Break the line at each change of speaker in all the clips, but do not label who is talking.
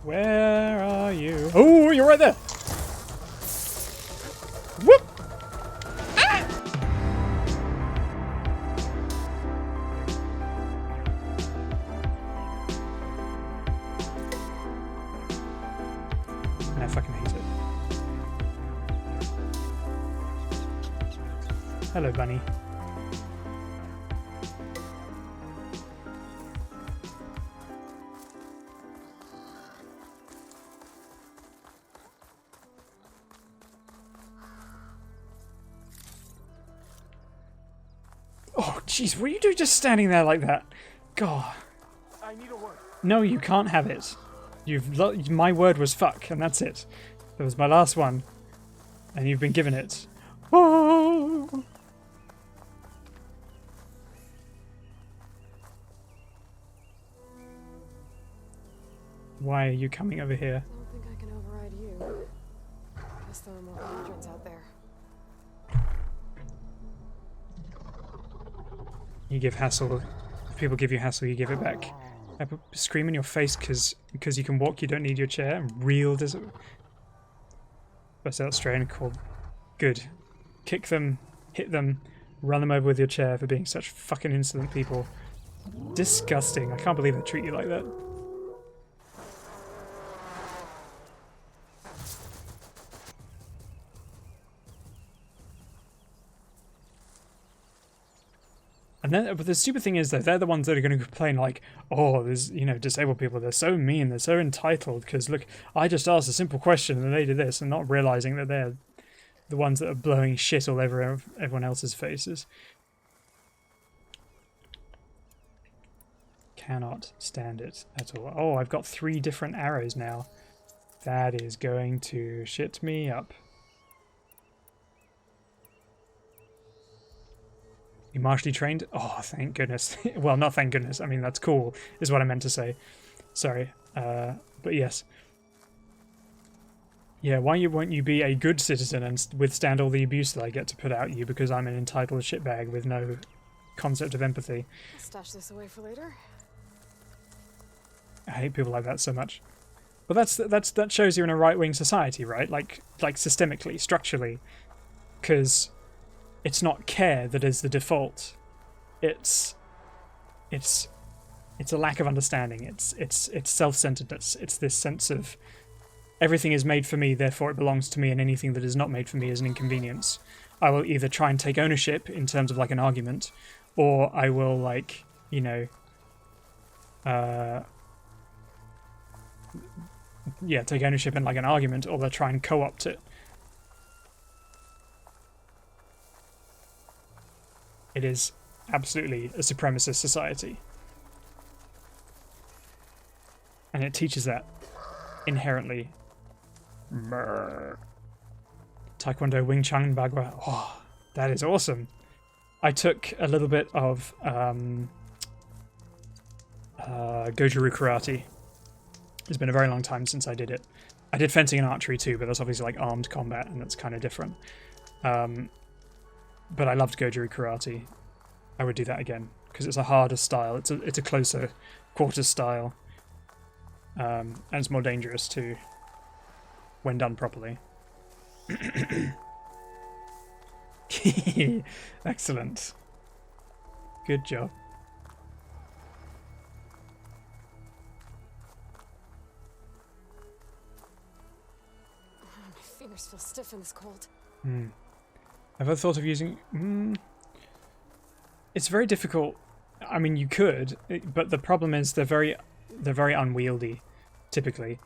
Where are you? Oh, you're right there! Whoop! Ah! I fucking hate it. Hello, bunny. Oh, jeez, what are you doing just standing there like that? God.
I need a word.
No, you can't have it. My word was fuck, and that's it. That was my last one. And you've been given it. Oh! Why are you coming over here?
I don't think I can override you. Guess there are more hundreds out there.
You give hassle. If people give you hassle, you give it back. I scream in your face because you can walk, you don't need your chair. Real Bust out strain called good. Kick them, hit them, run them over with your chair for being such fucking insolent people. Disgusting. I can't believe they treat you like that. And then, but the stupid thing is, though, they're the ones that are going to complain, like, oh, there's, you know, disabled people, they're so mean, they're so entitled, because, look, I just asked a simple question and they did this, and not realizing that they're the ones that are blowing shit all over everyone else's faces. Cannot stand it at all. Oh, I've got 3 different arrows now. That is going to shit me up. You martially trained? Oh, thank goodness. Well, not thank goodness. I mean, that's cool, is what I meant to say. Sorry. But yes. Yeah, why won't you be a good citizen and withstand all the abuse that I get to put out you because I'm an entitled shitbag with no concept of empathy?
I'll stash this away for later.
I hate people like that so much. But that shows you're in a right-wing society, right? Like systemically, structurally. Because it's not care that is the default. It's a lack of understanding. It's self-centeredness. It's this sense of everything is made for me, therefore it belongs to me, and anything that is not made for me is an inconvenience. I will either try and take ownership in terms of like an argument, or I will like, you know, yeah, take ownership in like an argument, or they'll try and co-opt it. It is absolutely a supremacist society. And it teaches that inherently. Taekwondo, Wing Chun, Bagua. Oh, that is awesome. I took a little bit of Goju-Ryu karate. It's been a very long time since I did it. I did fencing and archery too, but that's obviously like armed combat, and that's kind of different. But I loved Goju-Ryu karate. I would do that again because it's a harder style. It's a closer quarter style, and it's more dangerous too when done properly. Excellent. Good job.
My fingers feel stiff in this cold.
Have I thought of using... It's very difficult. I mean, you could, but the problem is they're very unwieldy, typically.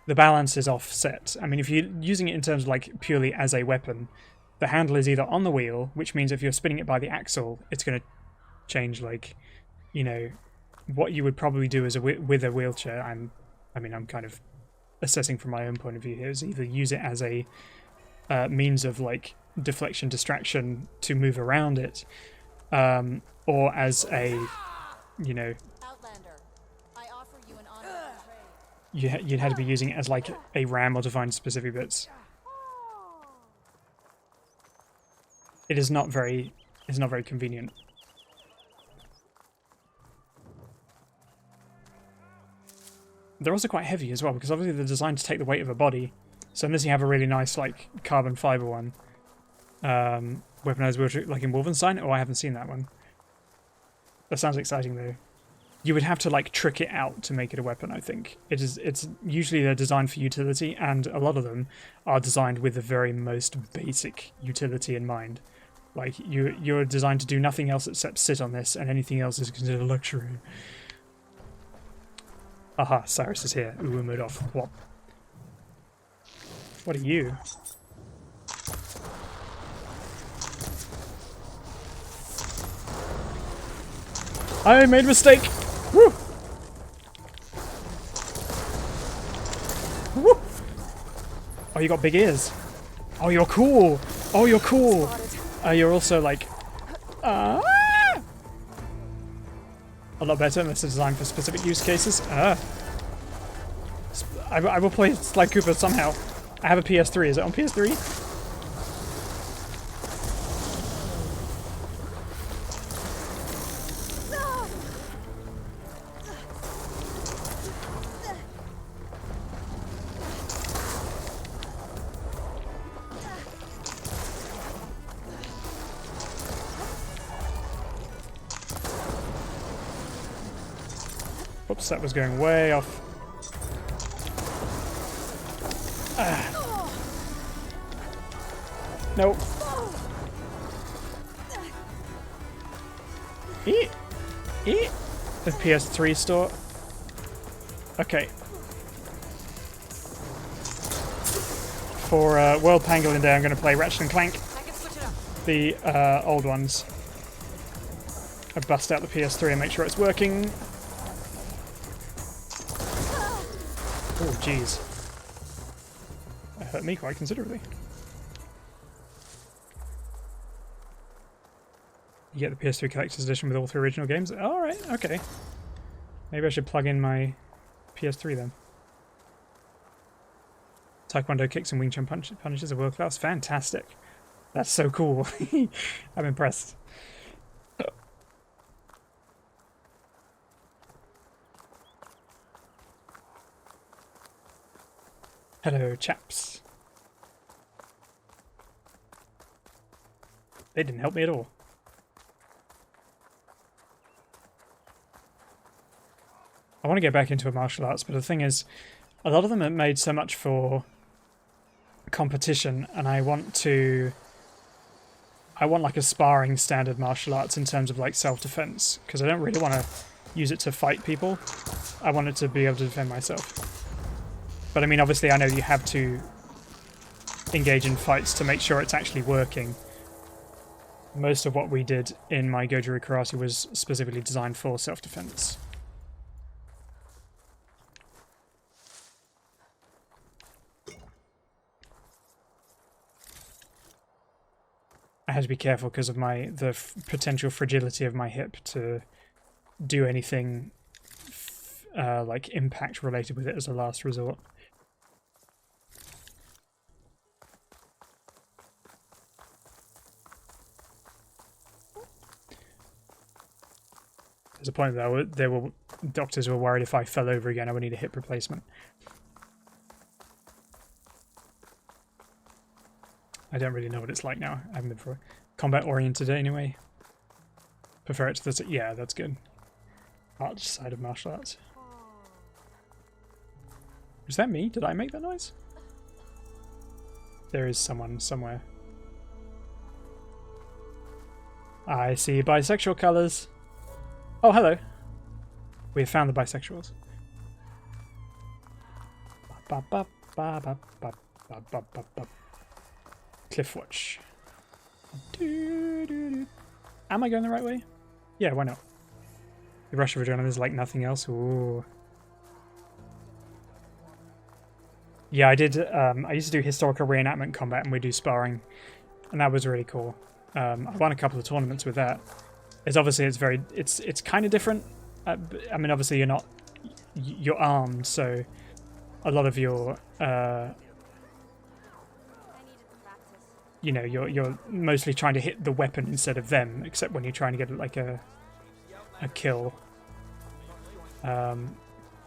The balance is offset. I mean, if you're using it in terms of like purely as a weapon, the handle is either on the wheel, which means if you're spinning it by the axle, it's going to change, like, you know, what you would probably do as with a wheelchair. I'm kind of assessing from my own point of view here, is either use it as a means of like deflection, distraction to move around it, or as a, you know,
Outlander, I offer you an honorary trade.
you'd have to be using it as like a ram or to find specific bits. It is not very convenient. they're also quite heavy as well, because obviously they're designed to take the weight of a body. So unless you have a really nice like carbon fiber one, weaponized wheelchair like in Wolfenstein. Oh, I haven't seen that one. That sounds exciting though. You would have to like trick it out to make it a weapon, I think. It's usually they're designed for utility, and a lot of them are designed with the very most basic utility in mind. Like you're designed to do nothing else except sit on this, and anything else is considered luxury. Aha, Cyrus is here. Ooh, mode off. What are you? I made a mistake! Woo! Woo! Oh, you got big ears. Oh, you're cool! Oh, you're cool! You're also like... a lot better, unless it's designed for specific use cases. I will play Sly Cooper somehow. I have a PS3. Is it on PS3? Oops, that was going way off. Nope. Eat. The PS3 store. Okay. For World Pangolin Day, I'm going to play Ratchet and Clank. The old ones. I bust out the PS3 and make sure it's working. Oh, jeez. That hurt me quite considerably. You get the PS3 Collector's Edition with all 3 original games? Alright, okay. Maybe I should plug in my PS3 then. Taekwondo kicks and Wing Chun punches are world class. Fantastic. That's so cool. I'm impressed. Hello, chaps. They didn't help me at all. I want to get back into martial arts, but the thing is, a lot of them are made so much for competition, and I want like a sparring standard martial arts in terms of like self-defense, because I don't really want to use it to fight people. I want it to be able to defend myself. But I mean, obviously I know you have to engage in fights to make sure it's actually working. Most of what we did in my Goju Karate was specifically designed for self-defense. I had to be careful because of the potential fragility of my hip to do anything like impact related with it as a last resort. There's a point that doctors were worried if I fell over again I would need a hip replacement. I don't really know what it's like now. I haven't been for combat oriented anyway. Prefer it to the yeah, that's good. Arch side of martial arts. Was that me? Did I make that noise? There is someone somewhere. I see bisexual colours. Oh, hello. We have found the bisexuals. Cliffwatch. Am I going the right way? Yeah, why not? The rush of adrenaline is like nothing else. Ooh. Yeah, I did. I used to do historical reenactment combat, and we do sparring, and that was really cool. I won a couple of tournaments with that. It's obviously it's kind of different. I mean, obviously you're armed, so a lot of your you know, you're mostly trying to hit the weapon instead of them, except when you're trying to get like a kill.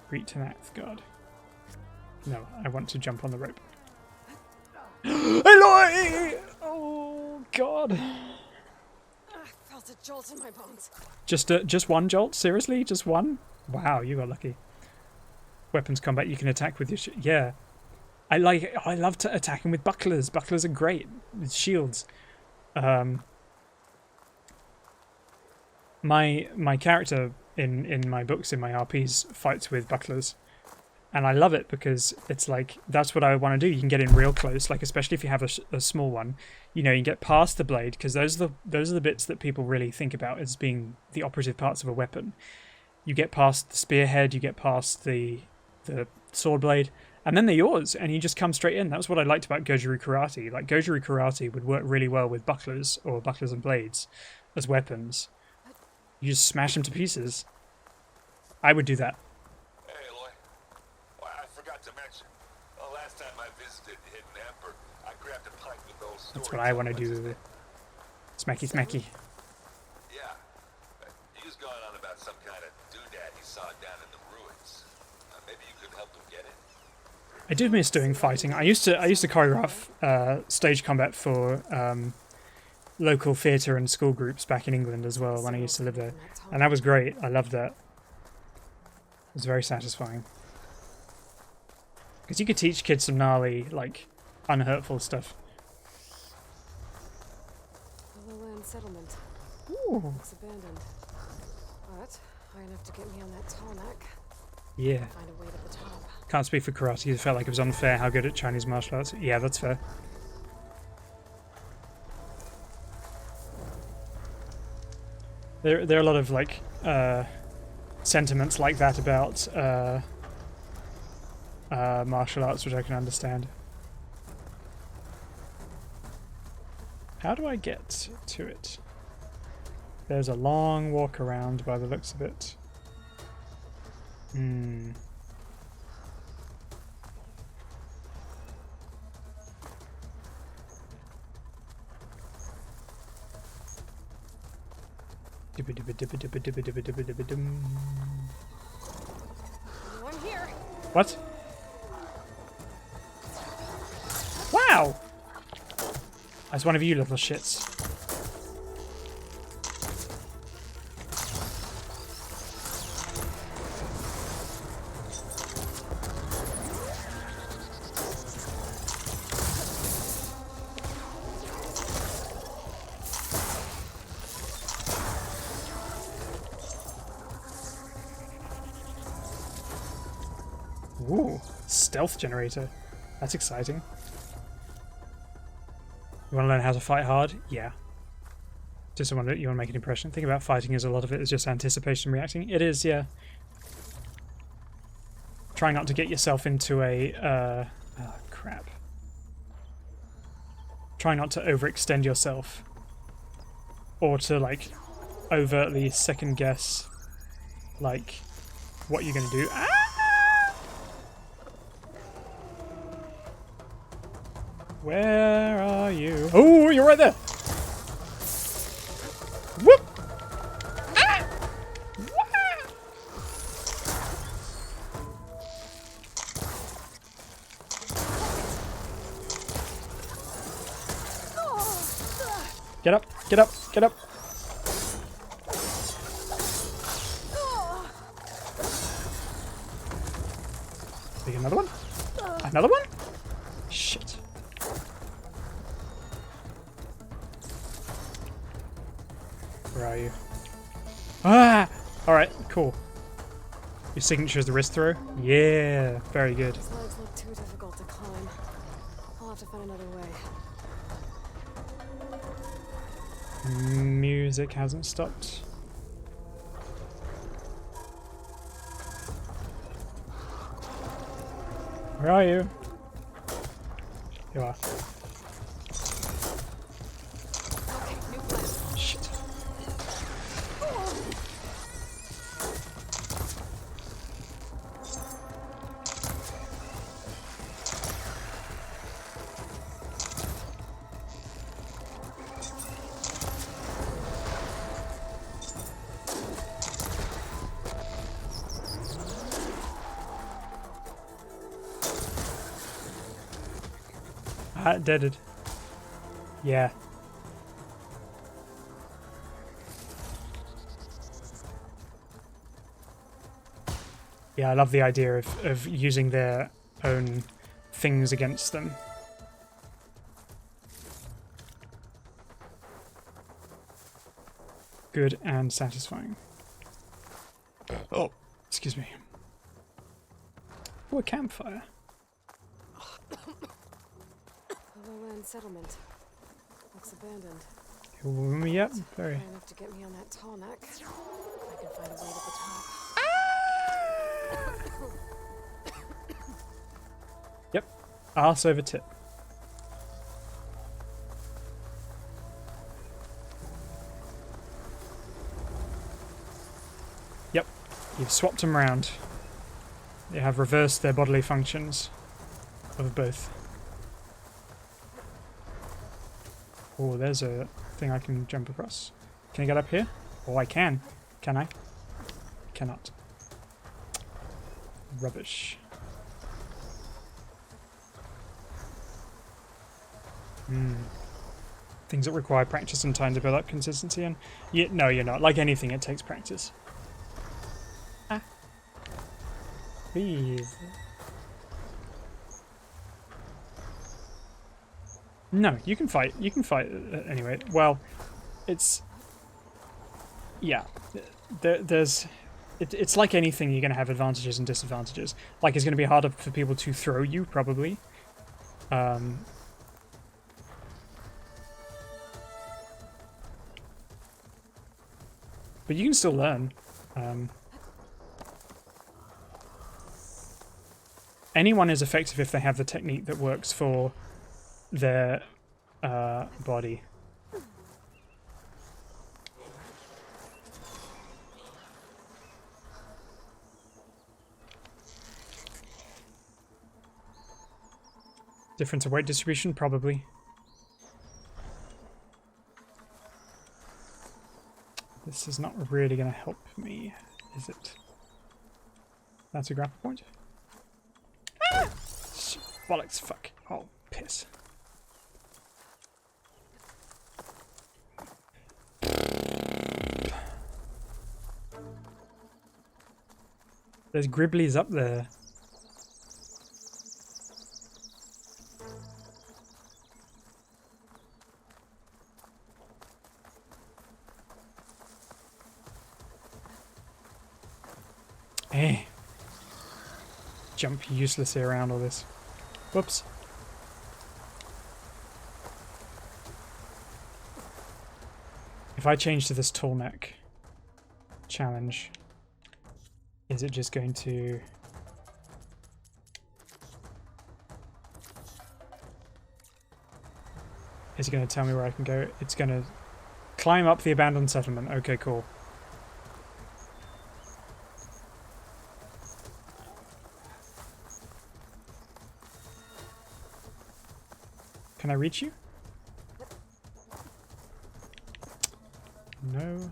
Greet to Nath God. No, I want to jump on the rope. Aloy! Oh, God.
I felt a jolt in my bones.
Just one jolt? Seriously? Just one? Wow, you got lucky. Weapons combat, you can attack with your yeah. I love attacking with bucklers. Bucklers are great. With shields. My character in my books, in my RPs, fights with bucklers. And I love it because it's like, that's what I want to do. You can get in real close, like especially if you have a small one. You know, you can get past the blade, because those are the bits that people really think about as being the operative parts of a weapon. You get past the spearhead, you get past the sword blade, and then they're yours, and you just come straight in. That's what I liked about Goju Karate. Like, Goju Karate would work really well with bucklers, or bucklers and blades, as weapons. You just smash them to pieces. I would do that.
Hey, Aloy. Well, I forgot to mention. The last time I visited Hidden Emperor, I grabbed a pint with those.
That's what I want to do. Smacky, smacky.
Yeah. He was going on about some kind of doodad he saw down in the ruins. Maybe you could help him get it.
I do miss doing fighting. I used to choreograph stage combat for local theatre and school groups back in England as well when I used to live there, and that was great. I loved that. It was very satisfying because you could teach kids some gnarly, like, unhurtful stuff.
The lowland settlement.
Ooh.
Looks abandoned. But high enough to get me on that tall neck.
Yeah.
Find a way to the top.
Can't speak for karate. It felt like it was unfair how good at Chinese martial arts. Yeah, that's fair. There are a lot of like sentiments like that about martial arts, which I can understand. How do I get to it? There's a long walk around by the looks of it.
I'm here.
What? Wow! That's one of you little shits. Ooh, stealth generator. That's exciting. You want to learn how to fight hard? Yeah. You want to make an impression. The thing about fighting is a lot of it is just anticipation reacting. It is, yeah. Try not to get yourself into a... oh, crap. Try not to overextend yourself. Or to, like, overtly second guess, like, what you're going to do. Ah! Where are you? Oh, you're right there! Whoop! Ah! Get up, get up, get up! Take another one? Another one? Shit. Where are you? Ah! Alright, cool. Your signature is the wrist throw? Yeah, very good.
These legs look too difficult to climb. I'll have to find another way.
Music hasn't stopped. Where are you? You are.
Okay, new plan.
Shit. Ah, deaded. Yeah. Yeah, I love the idea of using their own things against them. Good and satisfying. Oh, excuse me. Oh, a campfire.
A lowland settlement. Looks abandoned.
Yep, very.
High enough to get me on that tall neck. I can find a way to the top.
Yep, arse over tip. Yep, you've swapped them round. They have reversed their bodily functions of both. Oh, there's a thing I can jump across. Can I get up here? Oh, I can. Can I? Cannot. Rubbish. Things that require practice and time to build up consistency and... no, you're not. Like anything, it takes practice. Ah. Please. No, you can fight. You can fight anyway. Well, it's... Yeah. It's like anything, you're going to have advantages and disadvantages. Like, it's going to be harder for people to throw you, probably. But you can still learn. Anyone is effective if they have the technique that works for their body. Difference of weight distribution? Probably. This is not really going to help me, is it? That's a grapple point? Ah! Bollocks, fuck. Oh, piss. There's Gribblies up there. Eh. Jump uselessly around all this. Whoops. If I change to this tall neck challenge, is it just going to... Is it going to tell me where I can go? It's going to climb up the abandoned settlement. Okay, cool. Can I reach you? No.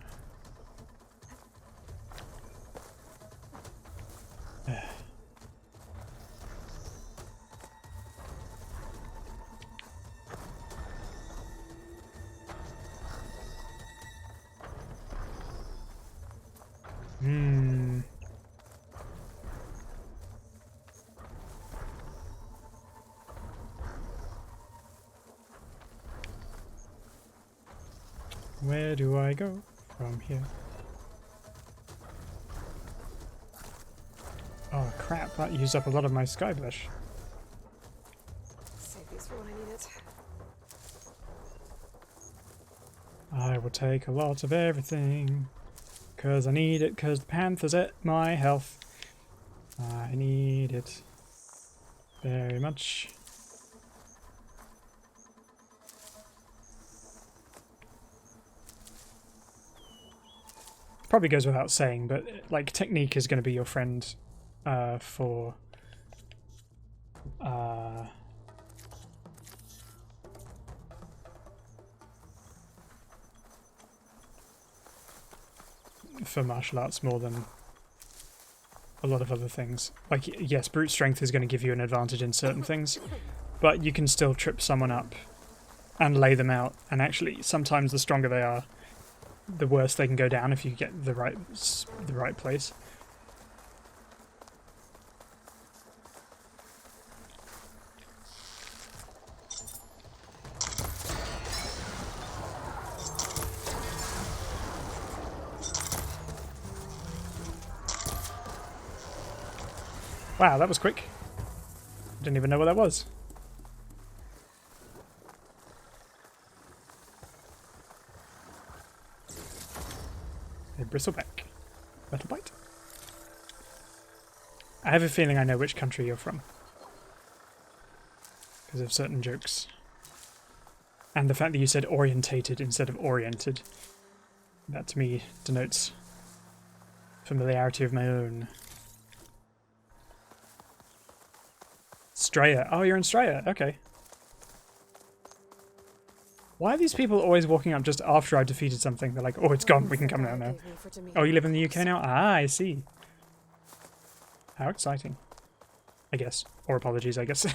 Where do I go from here? Oh crap, that used up a lot of my sky blush.
Save these for when I need it.
I will take a lot of everything. Cause I need it, cause the panther's at my health. I need it very much. Probably goes without saying, but like technique is going to be your friend for martial arts more than a lot of other things. Like, yes, brute strength is going to give you an advantage in certain things, but you can still trip someone up and lay them out. And actually, sometimes the stronger they are, the worse they can go down if you get the right place. Wow, that was quick. Didn't even know what that was. A bristleback. Metal bite. I have a feeling I know which country you're from. Because of certain jokes. And the fact that you said orientated instead of oriented. That to me denotes familiarity of my own. Straya. Oh, you're in Straya. Okay. Why are these people always walking up just after I've defeated something? They're like, oh, it's gone. We can come now. Oh, you live in the UK now? Ah, I see. How exciting. I guess. Or apologies, I guess.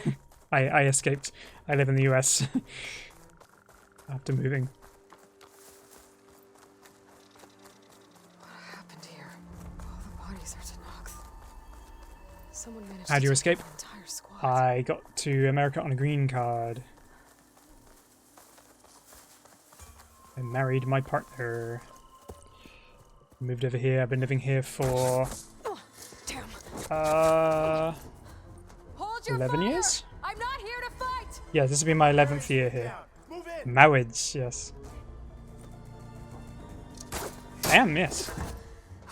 I escaped. I live in the US. After moving.
What happened here? All the bodies are Tanox. Someone managed
How'd
to
you
take
escape?
out the entire squad.
I got to America on a green card. I married my partner. Moved over here. I've been living here for
Oh, damn.
Hold your
11
fire!
years?
I'm not here to fight!
Yeah, this will be my 11th year here. Marriage, yes. I am, yes.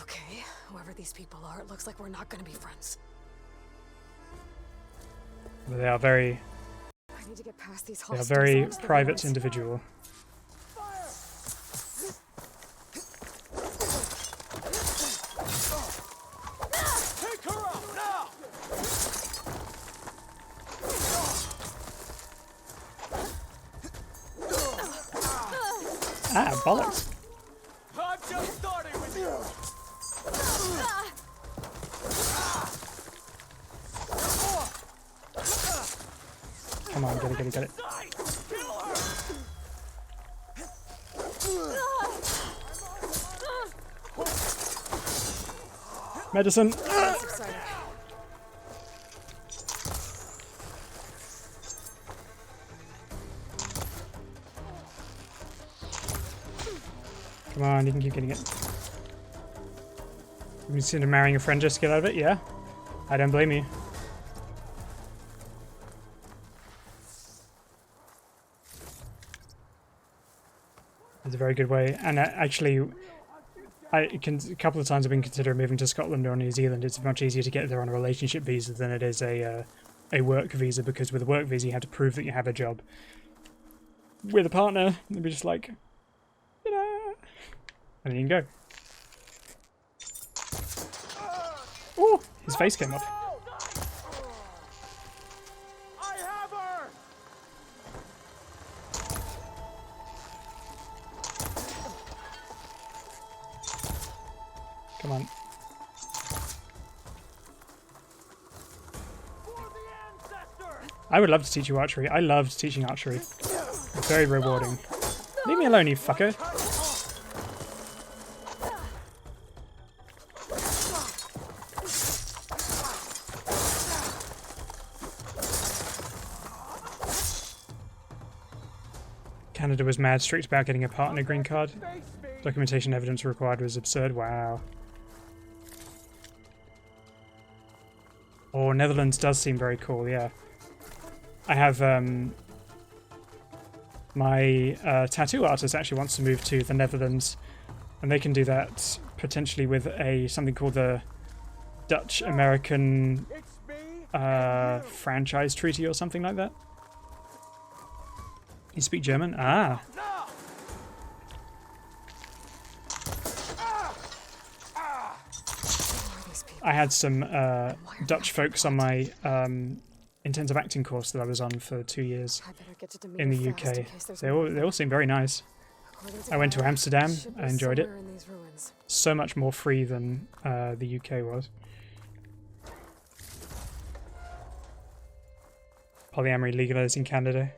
Okay, whoever these people are, it looks like we're not gonna be friends.
But they are very,
I need to get past these
they are
hostiles
very
and onto the
private
roads.
individual. Ah, bollocks.
I'm just starting with you.
Come on, get it, get it, get it. Medicine.
That's exciting.
Come on, you can keep getting it. You consider marrying a friend just to get out of it? Yeah. I don't blame you. It's a very good way. And actually, a couple of times I've been considering moving to Scotland or New Zealand. It's much easier to get there on a relationship visa than it is a work visa, because with a work visa you have to prove that you have a job. With a partner, it'd be just like, you know, and then you can go. Ooh, his face came off.
I have her.
Come on.
For the ancestor.
I would love to teach you archery. I loved teaching archery. It's very rewarding. Leave me alone, you fucker. Canada was mad strict about getting a partner green card. Documentation evidence required was absurd. Wow. Oh, Netherlands does seem very cool, yeah. I have, my tattoo artist actually wants to move to the Netherlands, and they can do that potentially with something called the Dutch-American
It's me.
franchise treaty or something like that. You speak German? Ah.
Now.
These people.
I had some Dutch folks on my intensive acting course that I was on for 2 years
I better get to
in the
Domingo fast in
UK.
case there's
They
more.
all seem very nice.
According
I went to
Kyle,
Amsterdam.
the ship
I
is
enjoyed it.
somewhere in these ruins.
So much more free than the UK was. Polyamory legalized in Canada.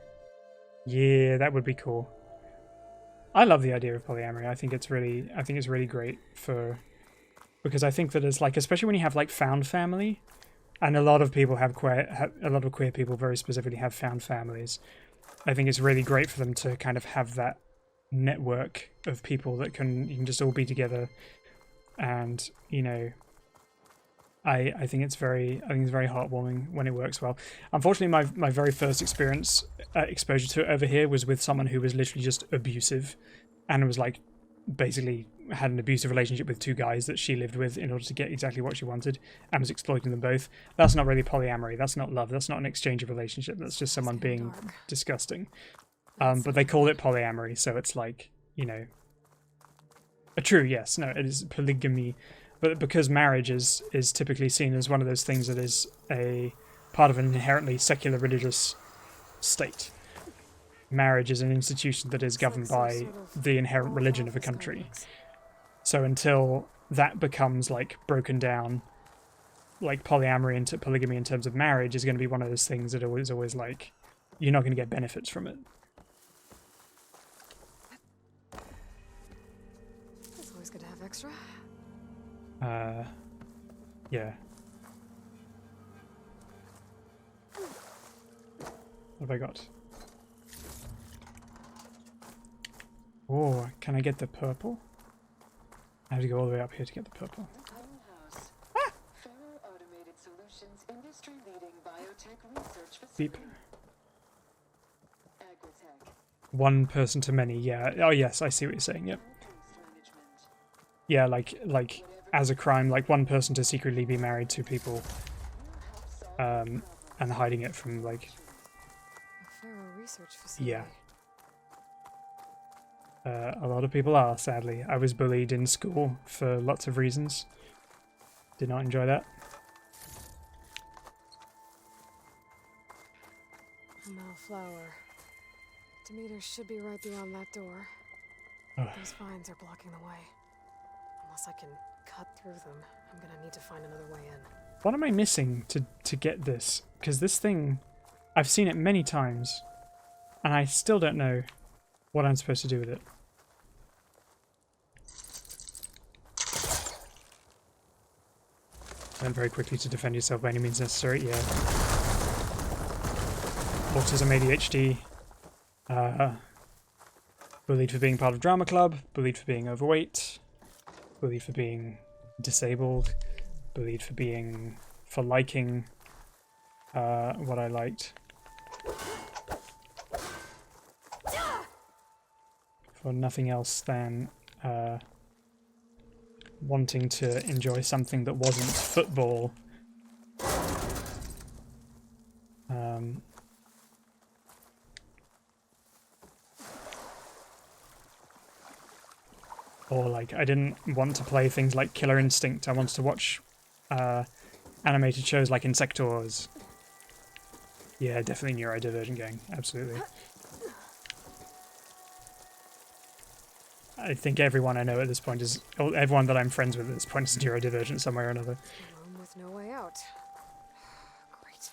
Yeah, that would be cool. I love the idea of polyamory. I think it's really great because I think that it's like, especially when you have like found family, and a lot of people have a lot of queer people very specifically have found families. I think it's really great for them to kind of have that network of people that you can just all be together, and you know, I think it's very heartwarming when it works well. Unfortunately, my very first exposure to it over here was with someone who was literally just abusive, and was like basically had an abusive relationship with 2 guys that she lived with in order to get exactly what she wanted, and was exploiting them both. That's not really polyamory. That's not love. That's not an exchange of relationship. That's just someone being disgusting. But they call it polyamory, so it's like, you know, it is polygamy. But because marriage is typically seen as one of those things that is a part of an inherently secular religious state, marriage is an institution that is governed by the inherent religion of a country. So until that becomes like broken down, like polyamory into polygamy in terms of marriage is going to be one of those things that is always like, you're not going to get benefits from it.
It's always good to have extra.
Yeah. What have I got? Oh, can I get the purple? I have to go all the way up here to get the purple. Beep. One person to many, yeah. Oh yes, I see what you're saying, yep. Yeah, like as a crime, like one person to secretly be married to people, and hiding it from like...
A Furry research facility.
Yeah. A lot of people are, sadly. I was bullied in school for lots of reasons. Did not enjoy that.
A Malflower. Demeter should be right beyond that door.
Ugh.
Those vines are blocking the way. Unless I can cut through them, I'm gonna need to find another way in.
What am I missing to get this? Because this thing, I've seen it many times, and I still don't know what I'm supposed to do with it. And very quickly to defend yourself by any means necessary, yeah. Autism, ADHD. Bullied for being part of drama club, bullied for being overweight, bullied for being disabled, bullied for liking what I liked. For nothing else than wanting to enjoy something that wasn't football. Or like, I didn't want to play things like Killer Instinct. I wanted to watch animated shows like Insectors. Yeah, definitely neurodivergent gang. Absolutely. I think everyone I know at this point is... or everyone that I'm friends with at this point is neurodivergent some way or another.
A room with no way out. Great.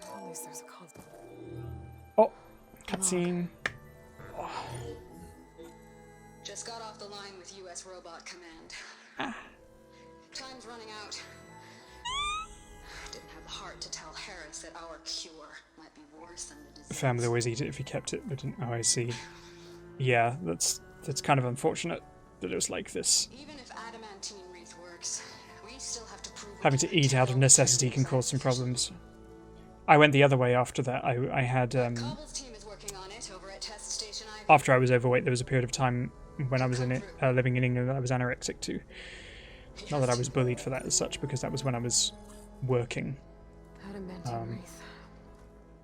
At least there's a console.
Oh! Cutscene.
Just got off the line with U.S. Robot Command. Time's running out. Didn't have the heart to tell Harris that our cure might be worse than the disease.
The family always eat it if he kept it, but didn't... Oh, I see. Yeah, that's kind of unfortunate that it was like this.
Even if adamantine wreath works, we still have to prove...
Having to eat out of necessity can cause some problems. I went the other way after that. I had...
Cobble's team is working on it over at Test Station Ivy.
after I was overweight, there was a period of time when I was in it, living in England, that I was anorexic too. Not that I was bullied for that as such, because that was when I was working.
Adamantine wreath.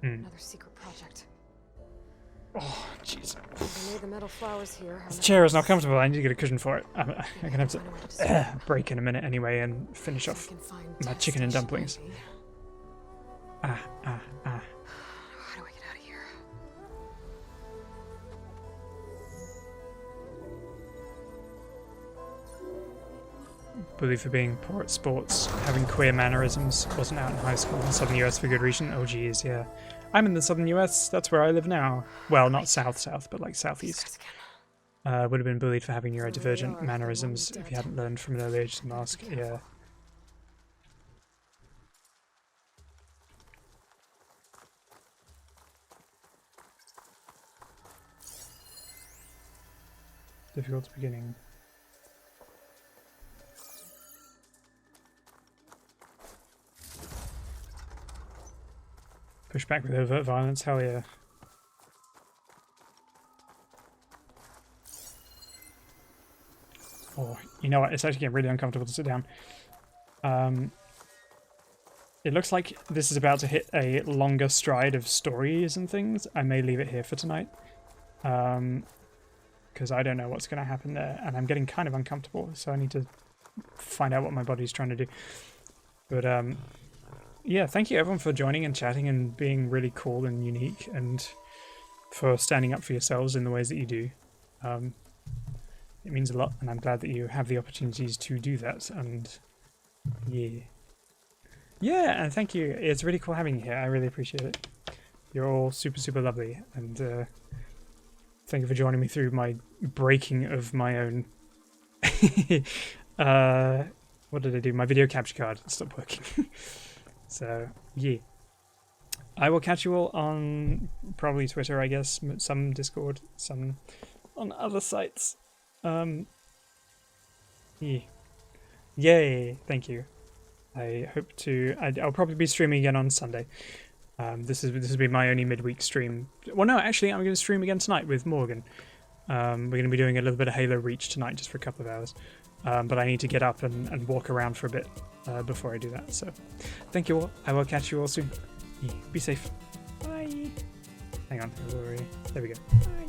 Another secret project.
Oh, jeez.
They made the metal flowers here.
This chair is not comfortable. I need to get a cushion for it. I'm gonna have to break in a minute anyway and finish off my chicken and dumplings.
How do I get out of here?
bullied for being poor at sports, having queer mannerisms, wasn't out in high school in southern US for good reason. Oh geez, yeah. I'm in the southern US, that's where I live now. Well, not south, but like southeast. Would have been bullied for having neurodivergent mannerisms if you hadn't learned from an early age to mask. Yeah. Difficult beginning. Push back with overt violence, hell yeah. Oh, you know what? It's actually getting really uncomfortable to sit down. It looks like this is about to hit a longer stride of stories and things. I may leave it here for tonight. Because I don't know what's going to happen there. And I'm getting kind of uncomfortable, so I need to find out what my body's trying to do. But, yeah, thank you everyone for joining and chatting and being really cool and unique. And for standing up for yourselves in the ways that you do. It means a lot, and I'm glad that you have the opportunities to do that, and yeah. Yeah, and thank you. It's really cool having you here. I really appreciate it. You're all super, super lovely, and thank you for joining me through my breaking of my own... what did I do? My video capture card stopped working. So, yeah. I will catch you all on probably Twitter, I guess, some Discord, some on other sites. Yeah. Yay, thank you. I hope to... I'll probably be streaming again on Sunday. This will be my only midweek stream. Well, no, actually, I'm going to stream again tonight with Morgan. We're going to be doing a little bit of Halo Reach tonight, just for a couple of hours. But I need to get up and walk around for a bit before I do that. So, thank you all. I will catch you all soon. Yeah, be safe. Bye. Hang on. There we go. Bye.